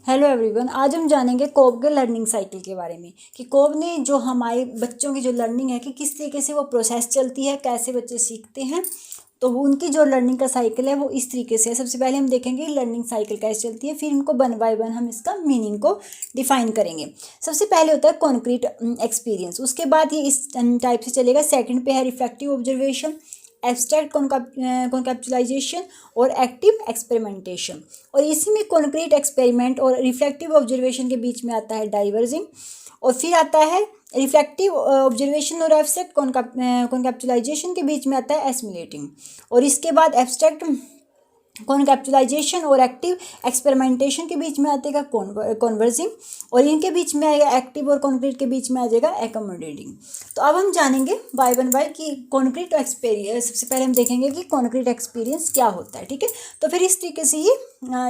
Hello everyone, आज हम जानेंगे कोब के लर्निंग साइकिल के बारे में कि कोब ने जो हमारे बच्चों की जो लर्निंग है कि किस तरीके से वो प्रोसेस चलती है, कैसे बच्चे सीखते हैं। तो उनकी जो लर्निंग का साइकिल है वो इस तरीके से है। सबसे पहले हम देखेंगे लर्निंग साइकिल कैसे चलती है, फिर इनको वन बाय वन हम इसका मीनिंग को डिफाइन करेंगे। सबसे पहले होता है कॉन्क्रीट एक्सपीरियंस, उसके बाद ये इस टाइप से चलेगा। सेकंड पे है रिफ्लेक्टिव ऑब्जर्वेशन, एब्स्ट्रैक्ट कॉन्केप्चुलाइजेशन और एक्टिव एक्सपेरिमेंटेशन। और इसी में कॉन्क्रीट एक्सपेरिमेंट और रिफ्लेक्टिव ऑब्जर्वेशन के बीच में आता है डाइवर्जिंग, और फिर आता है रिफ्लेक्टिव ऑब्जर्वेशन और एब्स्ट्रैक्ट कॉन्केप्चुलाइजेशन के बीच में आता है एसिमुलेटिंग, और इसके बाद एब्स्ट्रैक्ट कॉन्केप्चुलाइजेशन और एक्टिव एक्सपेरिमेंटेशन के बीच में आ जाएगा कॉन्वर्जिंग, और इनके बीच में आएगा एक्टिव और कॉन्क्रीट के बीच में आ जाएगा एकोमोडेटिंग। तो अब हम जानेंगे बाय वन बाय कि कॉन्क्रीट एक्सपीरियंस। सबसे पहले हम देखेंगे कि कॉन्क्रीट एक्सपीरियंस क्या होता है, ठीक है। तो फिर इस तरीके से ये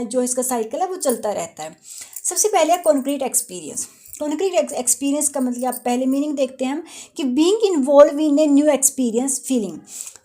जो इसका साइकिल है वो चलता रहता है। सबसे पहले है कॉन्क्रीट एक्सपीरियंस। कॉन्क्रीट एक्सपीरियंस का मतलब आप पहले मीनिंग देखते हैं हम कि being involve in a new experience feeling.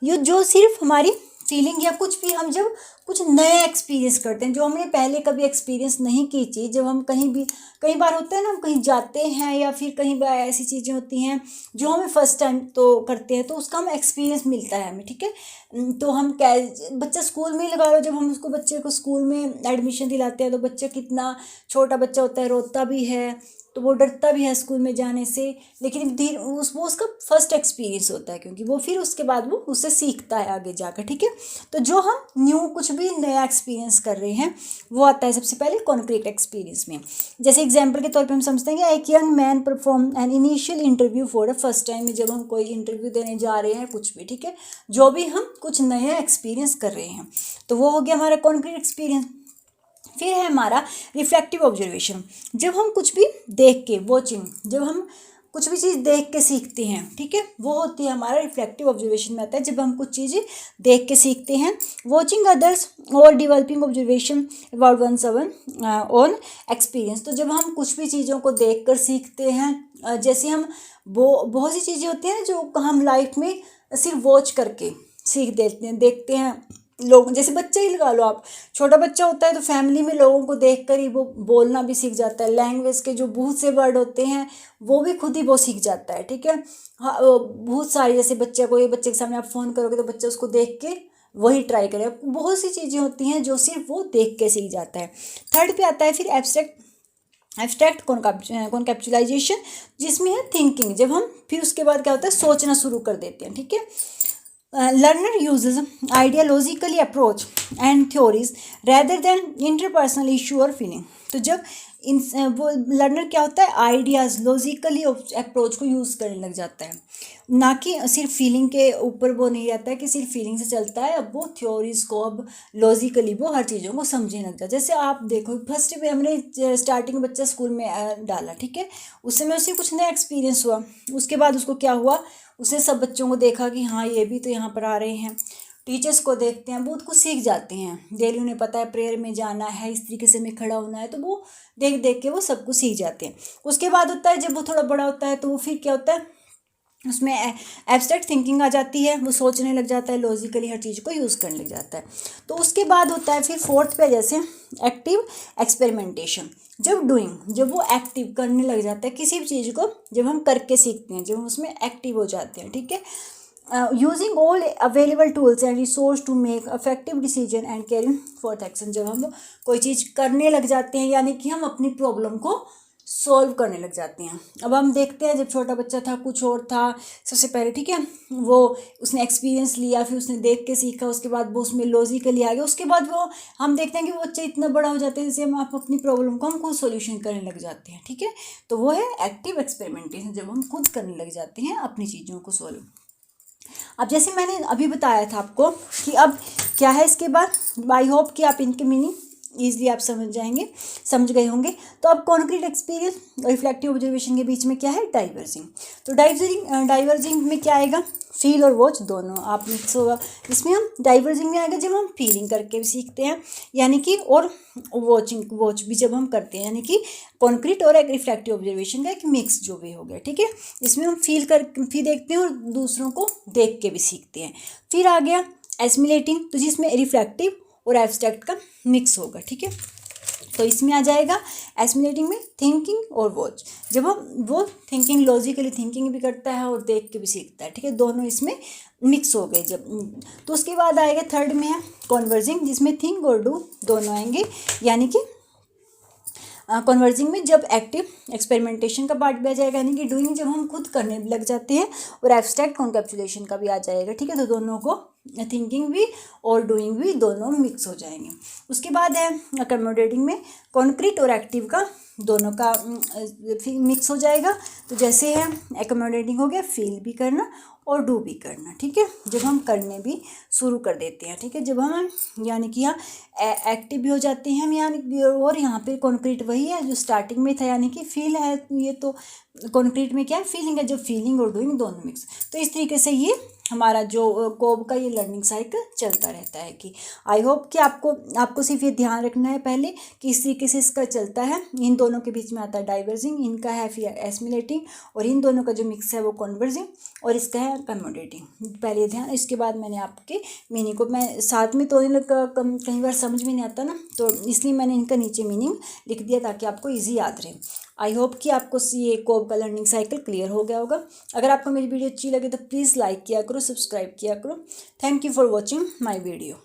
ये जो सिर्फ हमारी फीलिंग या कुछ भी हम जब कुछ नया एक्सपीरियंस करते हैं जो हमने पहले कभी एक्सपीरियंस नहीं की चीज़, जब हम कहीं भी, कई बार होता है ना, हम कहीं जाते हैं या फिर कहीं बार ऐसी चीज़ें होती हैं जो हमें फर्स्ट टाइम तो करते हैं तो उसका हमें एक्सपीरियंस मिलता है हमें, ठीक है। तो हम क्या, बच्चा स्कूल में ही लगा लो, जब हम उसको बच्चे को स्कूल में एडमिशन दिलाते हैं तो बच्चा कितना छोटा बच्चा होता है, रोता भी है, तो वो डरता भी है स्कूल में जाने से, लेकिन धीरे वो उसका फर्स्ट एक्सपीरियंस होता है क्योंकि वो फिर उसके बाद वो उससे सीखता है आगे जाकर, ठीक है। तो जो हम न्यू कुछ भी नया एक्सपीरियंस कर रहे हैं वो आता है सबसे पहले कॉन्क्रीट एक्सपीरियंस में। जैसे एग्जांपल के तौर पे हम समझते हैं कि एक young man perform an initial interview for the first time में, जब हम कोई इंटरव्यू देने जा रहे हैं कुछ भी, ठीक है, जो भी हम कुछ नया एक्सपीरियंस कर रहे हैं, तो वो हो गया हमारा कॉन्क्रीट एक्सपीरियंस। फिर है हमारा रिफ्लेक्टिव ऑब्जर्वेशन, जब हम कुछ भी देख के, वॉचिंग, जब हम कुछ भी चीज़ देख के सीखते हैं, ठीक है, वो होती है हमारा रिफ्लेक्टिव ऑब्जर्वेशन में आता है, जब हम कुछ चीज़ें देख के सीखते हैं। वॉचिंग अदर्स और developing observation about one's own experience, तो जब हम कुछ भी चीज़ों को देख कर सीखते हैं, जैसे हम बहुत सी चीज़ें होती हैं जो हम लाइफ में सिर्फ वॉच करके सीख देते हैं, देखते हैं लोग, जैसे बच्चे ही लगा लो आप, छोटा बच्चा होता है तो फैमिली में लोगों को देखकर ही वो बोलना भी सीख जाता है, लैंग्वेज के जो बहुत से वर्ड होते हैं वो भी खुद ही वो सीख जाता है, ठीक है। हाँ, बहुत सारी, जैसे बच्चे को, ये बच्चे के सामने आप फ़ोन करोगे तो बच्चा उसको देख के वही ट्राई करे। बहुत सी चीज़ें होती हैं जो सिर्फ वो देख के सीख जाता है। थर्ड पे आता है फिर एब्स्ट्रैक्ट कॉन्केप्चुलाइजेशन, जिसमें है थिंकिंग, जब हम फिर उसके बाद क्या होता है सोचना शुरू कर देते हैं, ठीक है। Learner uses ideologically approach and theories rather than interpersonal issue और feeling। तो जब वो लर्नर क्या होता है, आइडियाज़ लॉजिकली अप्रोच को यूज़ करने लग जाता है, ना कि सिर्फ फीलिंग के ऊपर वो नहीं रहता है कि सिर्फ फीलिंग से चलता है। अब वो थ्योरीज को, अब लॉजिकली वो हर चीज़ों को समझने लग जाता है। जैसे आप देखो, फर्स्ट पे हमने स्टार्टिंग में बच्चा स्कूल में डाला, ठीक है, उस समय उसे कुछ नया एक्सपीरियंस हुआ, उसके बाद उसको क्या हुआ, उसने सब बच्चों को देखा कि हाँ ये भी तो यहाँ पर आ रहे हैं, टीचर्स को देखते हैं, बहुत कुछ सीख जाते हैं। डेली उन्हें पता है प्रेयर में जाना है, इस तरीके से में खड़ा होना है, तो वो देख देख के वो सब कुछ सीख जाते हैं। उसके बाद होता है जब वो थोड़ा बड़ा होता है तो वो फिर क्या होता है, उसमें एब्स्ट्रैक्ट थिंकिंग आ जाती है, वो सोचने लग जाता है, लॉजिकली हर चीज़ को यूज़ करने लग जाता है। तो उसके बाद होता है फिर फोर्थ पे जैसे एक्टिव एक्सपेरिमेंटेशन, जब वो एक्टिव करने लग जाता है किसी भी चीज़ को, जब हम करके सीखते हैं, जब हम उसमें एक्टिव हो जाते हैं, ठीक है। Using all available tools and resource to make effective decision and carrying forth action, जब हम कोई चीज़ करने लग जाते हैं यानी कि हम अपनी प्रॉब्लम को सॉल्व करने लग जाते हैं। अब हम देखते हैं जब छोटा बच्चा था कुछ और था सबसे पहले, ठीक है, वो उसने एक्सपीरियंस लिया, फिर उसने देख के सीखा, उसके बाद वो उसमें लॉजिकली आ गया, उसके बाद वो हम देखते हैं कि वो बच्चे इतना बड़ा हो जाते हैं जैसे हम आप अपनी प्रॉब्लम को हम खुद सोल्यूशन करने लग जाते हैं, ठीक है। तो वो है एक्टिव एक्सपेरिमेंटेशन, जब हम खुद करने लग जाते हैं अपनी चीज़ों को सॉल्व। अब जैसे मैंने अभी बताया था आपको कि अब क्या है इसके बाद, आई होप कि आप इनके मीनिंग ईजिली आप समझ गए होंगे। तो अब कॉन्क्रीट एक्सपीरियंस और रिफ्लेक्टिव ऑब्जर्वेशन के बीच में क्या है, डाइवर्जिंग। तो डाइवर्जिंग में क्या आएगा, फील और वॉच दोनों आप मिक्स होगा। इसमें हम डाइवर्जिंग में आएगा जब हम फीलिंग करके भी सीखते हैं, यानी कि, और वॉच भी जब हम करते हैं, यानी कि कॉन्क्रीट और एक रिफ्लेक्टिव ऑब्जर्वेशन का एक मिक्स जो भी हो गया, ठीक है। इसमें हम फील देखते हैं और दूसरों को देख के भी सीखते हैं। फिर आ गया एसिमुलेटिंग, तो जिसमें रिफ्लेक्टिव और एब्स्ट्रैक्ट का मिक्स होगा, ठीक है। तो इसमें आ जाएगा एसिमिलेटिंग में थिंकिंग और वॉच। जब हम वो थिंकिंग लॉजिकली थिंकिंग भी करता है और देख के भी सीखता है, ठीक है, दोनों इसमें मिक्स हो गए जब। तो उसके बाद आएगा थर्ड में है कॉन्वर्जिंग, जिसमें थिंक और डू दोनों आएंगे। यानी कि कन्वर्जिंग में जब एक्टिव एक्सपेरिमेंटेशन का पार्ट भी आ जाएगा, यानी कि डूइंग जब हम खुद करने लग जाते हैं, और एब्स्ट्रैक्ट कॉन्कैप्सुलेशन का भी आ जाएगा, ठीक है। तो दोनों को थिंकिंग भी और डूइंग भी दोनों मिक्स हो जाएंगे। उसके बाद है अकोमोडेटिंग में कॉन्क्रीट और एक्टिव का दोनों का मिक्स हो जाएगा। तो जैसे है एकोमोडेटिंग हो गया फील भी करना और डू भी करना, ठीक है, जब हम करने भी शुरू कर देते हैं, ठीक है, जब हम यानी कि यहाँ एक्टिव भी हो जाते हैं हम, यानी और यहाँ पे कॉन्क्रीट वही है जो स्टार्टिंग में था, यानी कि फील है, ये तो कॉन्क्रीट में क्या है फीलिंग है, जो फीलिंग और डूइंग दोनों मिक्स। तो इस तरीके से ये हमारा जो कोब का ये लर्निंग साइकिल चलता रहता है। कि आई होप कि आपको सिर्फ ये ध्यान रखना है पहले कि इस तरीके से इसका चलता है। इन दोनों के बीच में आता है डाइवर्जिंग, इनका है फिर एसिमिलेटिंग, और इन दोनों का जो मिक्स है वो कन्वर्जिंग, और इसका है अकोमोडेटिंग। पहले ध्यान, इसके बाद मैंने आपके मीनिंग को मैं साथ में तो कई बार समझ में नहीं आता ना, तो इसलिए मैंने इनका नीचे मीनिंग लिख दिया ताकि आपको ईजी याद रहे। आई होप कि आपको ये कोब का लर्निंग साइकिल क्लियर हो गया होगा। अगर आपको मेरी वीडियो अच्छी लगे तो प्लीज़ लाइक किया करो, सब्सक्राइब किया करो। Thank you for watching my video.